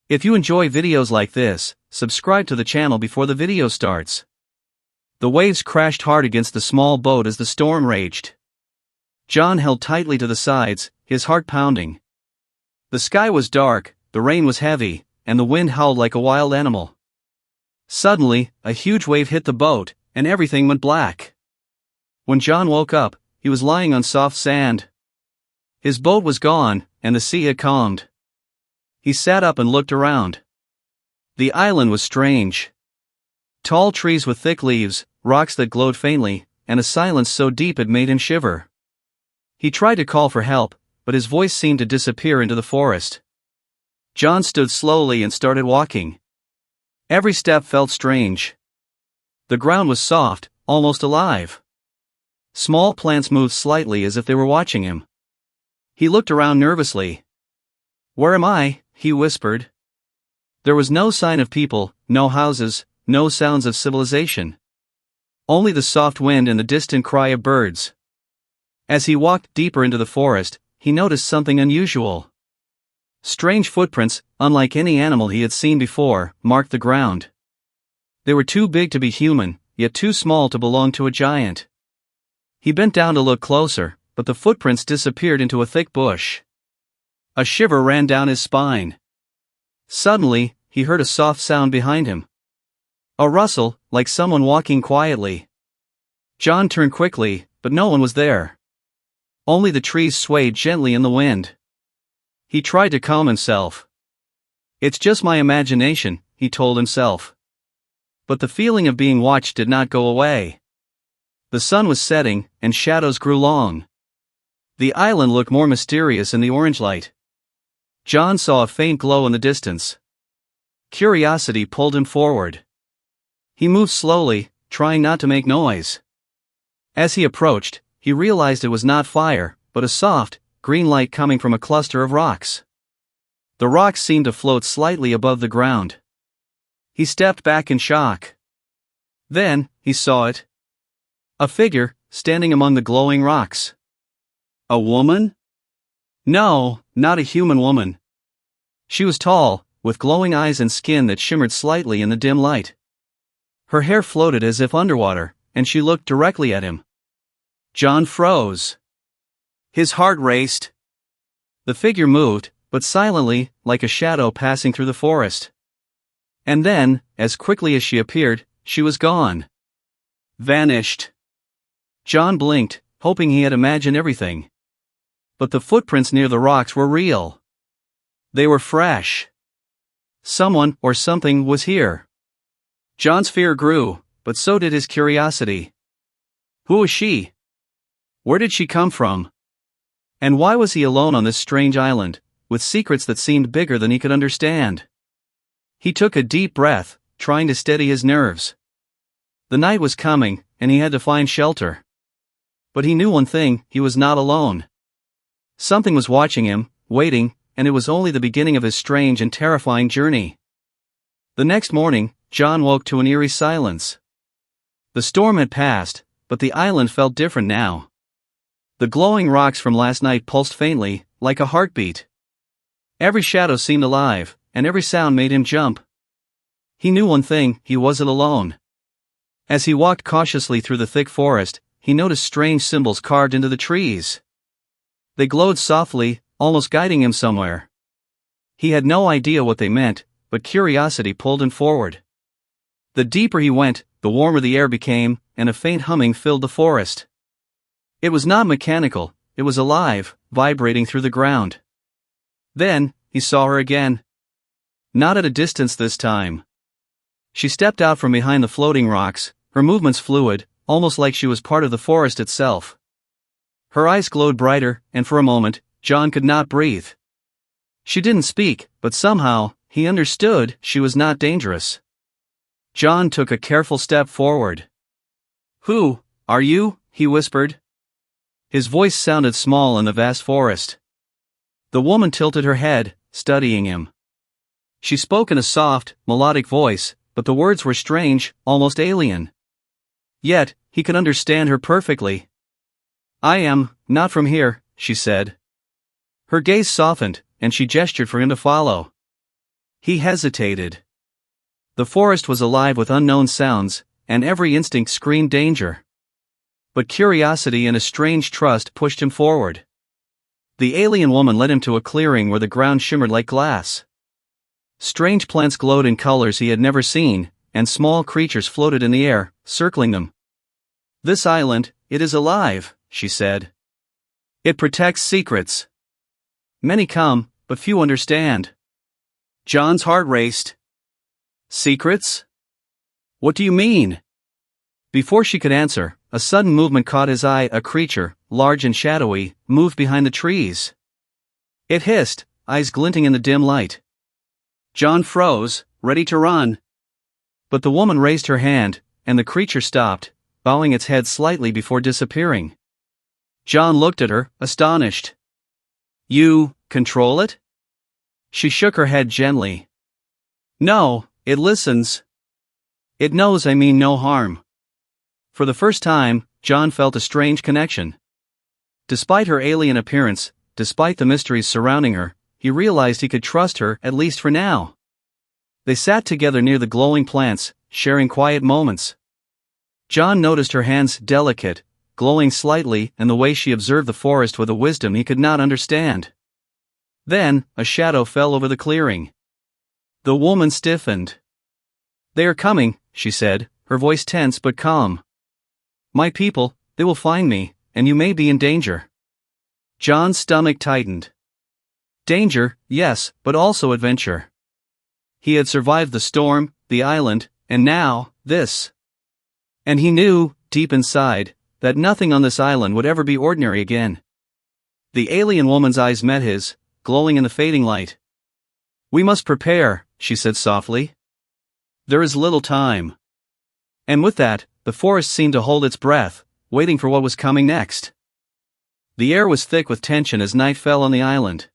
If you enjoy videos like this, subscribe to the channel before the video starts. The waves crashed hard against the small boat as the storm raged. John held tightly to the sides, his heart pounding. The sky was dark, the rain was heavy, and the wind howled like a wild animal. Suddenly, a huge wave hit the boat, and everything went black. When John woke up, he was lying on soft sand. His boat was gone, and the sea had calmed. He sat up and looked around. The island was strange. Tall trees with thick leaves, rocks that glowed faintly, and a silence so deep it made him shiver. He tried to call for help, but his voice seemed to disappear into the forest. John stood slowly and started walking. Every step felt strange. The ground was soft, almost alive. Small plants moved slightly as if they were watching him. He looked around nervously. "Where am I?" he whispered. There was no sign of people, no houses, no sounds of civilization. Only the soft wind and the distant cry of birds. As he walked deeper into the forest, he noticed something unusual. Strange footprints, unlike any animal he had seen before, marked the ground. They were too big to be human, yet too small to belong to a giant. He bent down to look closer, but the footprints disappeared into a thick bush. A shiver ran down his spine. Suddenly, he heard a soft sound behind him. A rustle, like someone walking quietly. John turned quickly, but no one was there. Only the trees swayed gently in the wind. He tried to calm himself. "It's just my imagination," he told himself. But the feeling of being watched did not go away. The sun was setting, and shadows grew long. The island looked more mysterious in the orange light. John saw a faint glow in the distance. Curiosity pulled him forward. He moved slowly, trying not to make noise. As he approached, he realized it was not fire, but a soft, green light coming from a cluster of rocks. The rocks seemed to float slightly above the ground. He stepped back in shock. Then, he saw it. A figure, standing among the glowing rocks. A woman? No, not a human woman. She was tall, with glowing eyes and skin that shimmered slightly in the dim light. Her hair floated as if underwater, and she looked directly at him. John froze. His heart raced. The figure moved, but silently, like a shadow passing through the forest. And then, as quickly as she appeared, she was gone. Vanished. John blinked, hoping he had imagined everything. But the footprints near the rocks were real. They were fresh. Someone or something was here. John's fear grew, but so did his curiosity. Who was she? Where did she come from? And why was he alone on this strange island, with secrets that seemed bigger than he could understand? He took a deep breath, trying to steady his nerves. The night was coming, and he had to find shelter. But he knew one thing: he was not alone. Something was watching him, waiting, and it was only the beginning of his strange and terrifying journey. The next morning, John woke to an eerie silence. The storm had passed, but the island felt different now. The glowing rocks from last night pulsed faintly, like a heartbeat. Every shadow seemed alive, and every sound made him jump. He knew one thing: he wasn't alone. As he walked cautiously through the thick forest, he noticed strange symbols carved into the trees. They glowed softly, almost guiding him somewhere. He had no idea what they meant, but curiosity pulled him forward. The deeper he went, the warmer the air became, and a faint humming filled the forest. It was not mechanical, it was alive, vibrating through the ground. Then, he saw her again. Not at a distance this time. She stepped out from behind the floating rocks, her movements fluid, almost like she was part of the forest itself. Her eyes glowed brighter, and for a moment, John could not breathe. She didn't speak, but somehow, he understood she was not dangerous. John took a careful step forward. "Who are you?" he whispered. His voice sounded small in the vast forest. The woman tilted her head, studying him. She spoke in a soft, melodic voice, but the words were strange, almost alien. Yet, he could understand her perfectly. "I am not from here," she said. Her gaze softened, and she gestured for him to follow. He hesitated. The forest was alive with unknown sounds, and every instinct screamed danger. But curiosity and a strange trust pushed him forward. The alien woman led him to a clearing where the ground shimmered like glass. Strange plants glowed in colors he had never seen, and small creatures floated in the air, circling them. "This island, it is alive," she said. "It protects secrets. Many come, but few understand." John's heart raced. "Secrets? What do you mean?" Before she could answer, a sudden movement caught his eye. A creature, large and shadowy, moved behind the trees. It hissed, eyes glinting in the dim light. John froze, ready to run. But the woman raised her hand, and the creature stopped, bowing its head slightly before disappearing. John looked at her, astonished. "You control it?" She shook her head gently. "No, it listens. It knows I mean no harm." For the first time, John felt a strange connection. Despite her alien appearance, despite the mysteries surrounding her, he realized he could trust her, at least for now. They sat together near the glowing plants, sharing quiet moments. John noticed her hands, delicate, glowing slightly, and the way she observed the forest with a wisdom he could not understand. Then, a shadow fell over the clearing. The woman stiffened. "They are coming," she said, her voice tense but calm. "My people, they will find me, and you may be in danger." John's stomach tightened. Danger, yes, but also adventure. He had survived the storm, the island, and now, this. And he knew, deep inside, that nothing on this island would ever be ordinary again. The alien woman's eyes met his, glowing in the fading light. "We must prepare," she said softly. "There is little time." And with that, the forest seemed to hold its breath, waiting for what was coming next. The air was thick with tension as night fell on the island.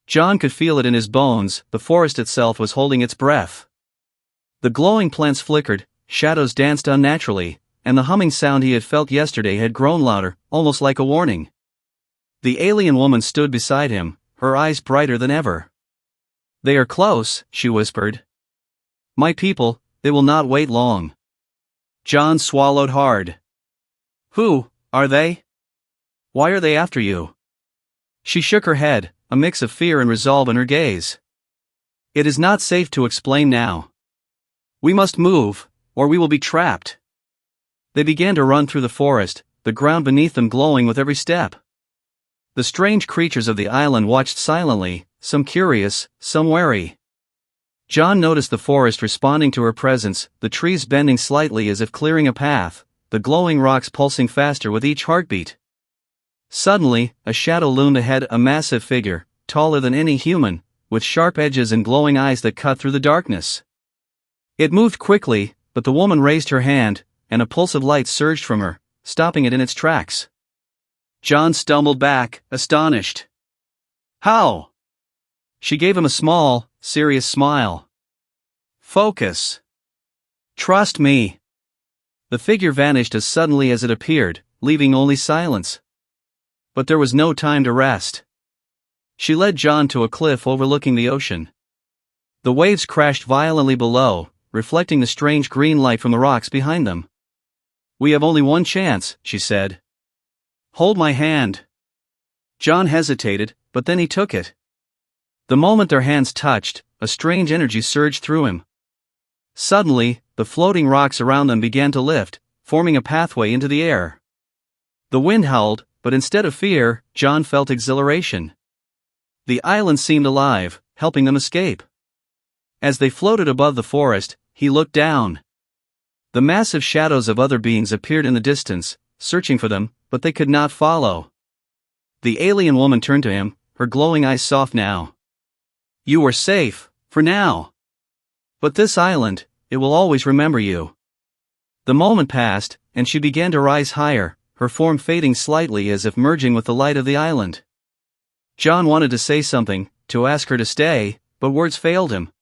John could feel it in his bones. The forest itself was holding its breath. The glowing plants flickered, shadows danced unnaturally, and the humming sound he had felt yesterday had grown louder, almost like a warning. The alien woman stood beside him, her eyes brighter than ever. "They are close," she whispered. "My people, they will not wait long." John swallowed hard. "Who are they? Why are they after you?" She shook her head, a mix of fear and resolve in her gaze. "It is not safe to explain now. We must move, or we will be trapped." They began to run through the forest, the ground beneath them glowing with every step. The strange creatures of the island watched silently, some curious, some wary. John noticed the forest responding to her presence, the trees bending slightly as if clearing a path, the glowing rocks pulsing faster with each heartbeat. Suddenly, a shadow loomed ahead, a massive figure, taller than any human, with sharp edges and glowing eyes that cut through the darkness. It moved quickly, but the woman raised her hand, and a pulse of light surged from her, stopping it in its tracks. John stumbled back, astonished. "How?" She gave him a small, serious smile. "Focus. Trust me." The figure vanished as suddenly as it appeared, leaving only silence. But there was no time to rest. She led John to a cliff overlooking the ocean. The waves crashed violently below, reflecting the strange green light from the rocks behind them. "We have only one chance," she said. "Hold my hand." John hesitated, but then he took it. The moment their hands touched, a strange energy surged through him. Suddenly, the floating rocks around them began to lift, forming a pathway into the air. The wind howled, but instead of fear, John felt exhilaration. The island seemed alive, helping them escape. As they floated above the forest, he looked down. The massive shadows of other beings appeared in the distance, searching for them, but they could not follow. The alien woman turned to him, her glowing eyes soft now. "You are safe, for now. But this island, it will always remember you." The moment passed, and she began to rise higher, her form fading slightly as if merging with the light of the island. John wanted to say something, to ask her to stay, but words failed him.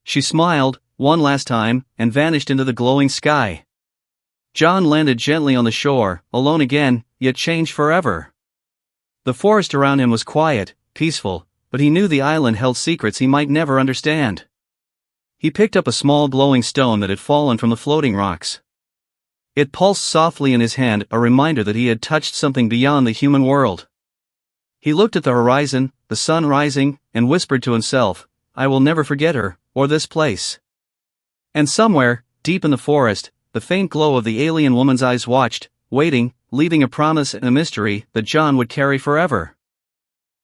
She smiled, one last time, and vanished into the glowing sky. John landed gently on the shore, alone again, yet changed forever. The forest around him was quiet, peaceful, but he knew the island held secrets he might never understand. He picked up a small glowing stone that had fallen from the floating rocks. It pulsed softly in his hand, a reminder that he had touched something beyond the human world. He looked at the horizon, the sun rising, and whispered to himself, "I will never forget her, or this place." And somewhere, deep in the forest, the faint glow of the alien woman's eyes watched, waiting, leaving a promise and a mystery that John would carry forever.